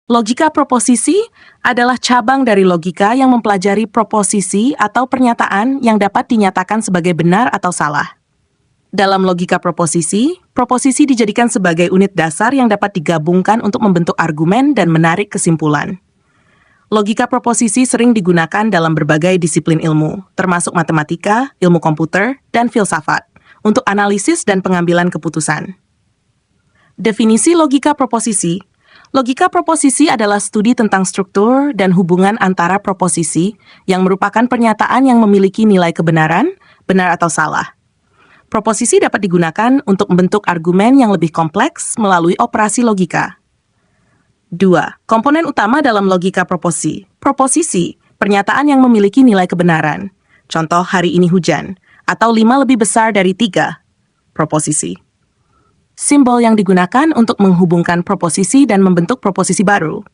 Logika proposisi adalah cabang dari logika yang mempelajari proposisi atau pernyataan yang dapat dinyatakan sebagai benar atau salah. Dalam logika proposisi, proposisi dijadikan sebagai unit dasar yang dapat digabungkan untuk membentuk argumen dan menarik kesimpulan. Logika proposisi sering digunakan dalam berbagai disiplin ilmu, termasuk matematika, ilmu komputer, dan filsafat, untuk analisis dan pengambilan keputusan. Definisi logika proposisi. Logika proposisi adalah studi tentang struktur dan hubungan antara proposisi yang merupakan pernyataan yang memiliki nilai kebenaran, benar atau salah. Proposisi dapat digunakan untuk membentuk argumen yang lebih kompleks melalui operasi logika. 2. Komponen utama dalam logika proposisi. Proposisi, pernyataan yang memiliki nilai kebenaran. Contoh, hari ini hujan, atau 5 lebih besar dari 3. Proposisi. Simbol yang digunakan untuk menghubungkan proposisi dan membentuk proposisi baru.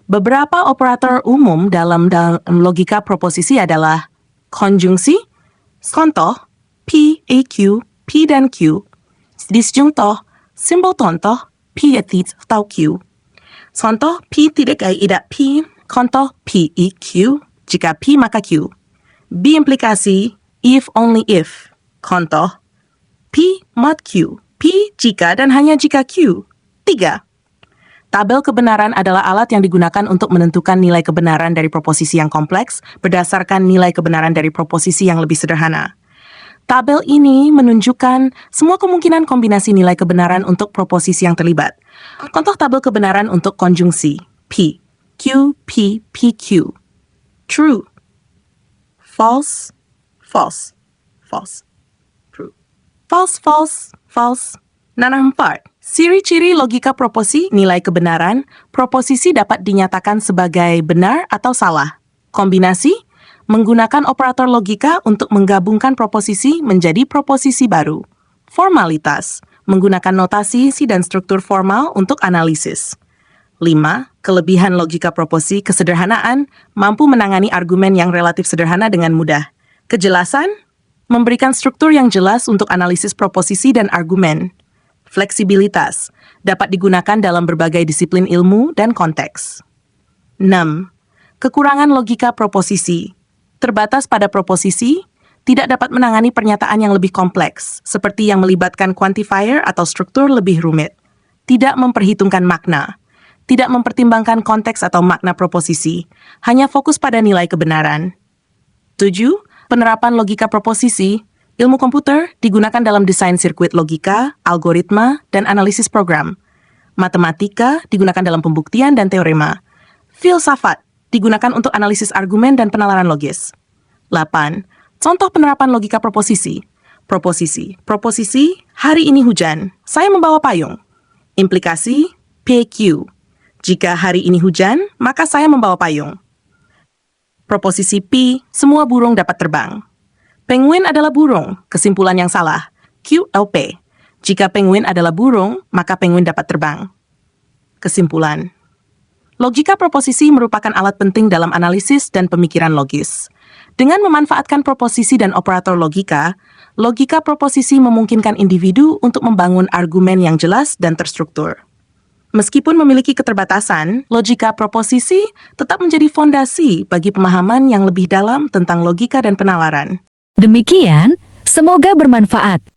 Beberapa operator umum dalam logika proposisi adalah konjungsi, contoh, P, A, Q, P dan Q, disjuntoh, simbol contoh, P atau Q. Contoh, P tidak tidak P, contoh, P, E, Q, jika P maka Q. B implikasi, if only if, contoh, P mod Q. P jika dan hanya jika Q. 3. Tabel kebenaran adalah alat yang digunakan untuk menentukan nilai kebenaran dari proposisi yang kompleks berdasarkan nilai kebenaran dari proposisi yang lebih sederhana. Tabel ini menunjukkan semua kemungkinan kombinasi nilai kebenaran untuk proposisi yang terlibat. Contoh tabel kebenaran untuk konjungsi P, Q, P, P, Q. True. False, false, false. True. False, false, false. 4. Ciri-ciri logika proposisi, nilai kebenaran, proposisi dapat dinyatakan sebagai benar atau salah. Kombinasi, menggunakan operator logika untuk menggabungkan proposisi menjadi proposisi baru. Formalitas, menggunakan notasi dan struktur formal untuk analisis. 5. Kelebihan logika proposisi, kesederhanaan, mampu menangani argumen yang relatif sederhana dengan mudah. Kejelasan, memberikan struktur yang jelas untuk analisis proposisi dan argumen. Fleksibilitas, dapat digunakan dalam berbagai disiplin ilmu dan konteks. 6. Kekurangan logika proposisi, terbatas pada proposisi, tidak dapat menangani pernyataan yang lebih kompleks, seperti yang melibatkan quantifier atau struktur lebih rumit. Tidak memperhitungkan makna, tidak mempertimbangkan konteks atau makna proposisi, hanya fokus pada nilai kebenaran. 7. Penerapan logika proposisi, ilmu komputer digunakan dalam desain sirkuit logika, algoritma, dan analisis program. Matematika digunakan dalam pembuktian dan teorema. Filsafat digunakan untuk analisis argumen dan penalaran logis. 8. Contoh penerapan logika proposisi. Proposisi. Proposisi, hari ini hujan, saya membawa payung. Implikasi, PQ. Jika hari ini hujan, maka saya membawa payung. Proposisi P, semua burung dapat terbang. Penguin adalah burung, kesimpulan yang salah. QLP. Jika penguin adalah burung, maka penguin dapat terbang. Kesimpulan. Logika proposisi merupakan alat penting dalam analisis dan pemikiran logis. Dengan memanfaatkan proposisi dan operator logika, logika proposisi memungkinkan individu untuk membangun argumen yang jelas dan terstruktur. Meskipun memiliki keterbatasan, logika proposisi tetap menjadi fondasi bagi pemahaman yang lebih dalam tentang logika dan penalaran. Demikian, semoga bermanfaat.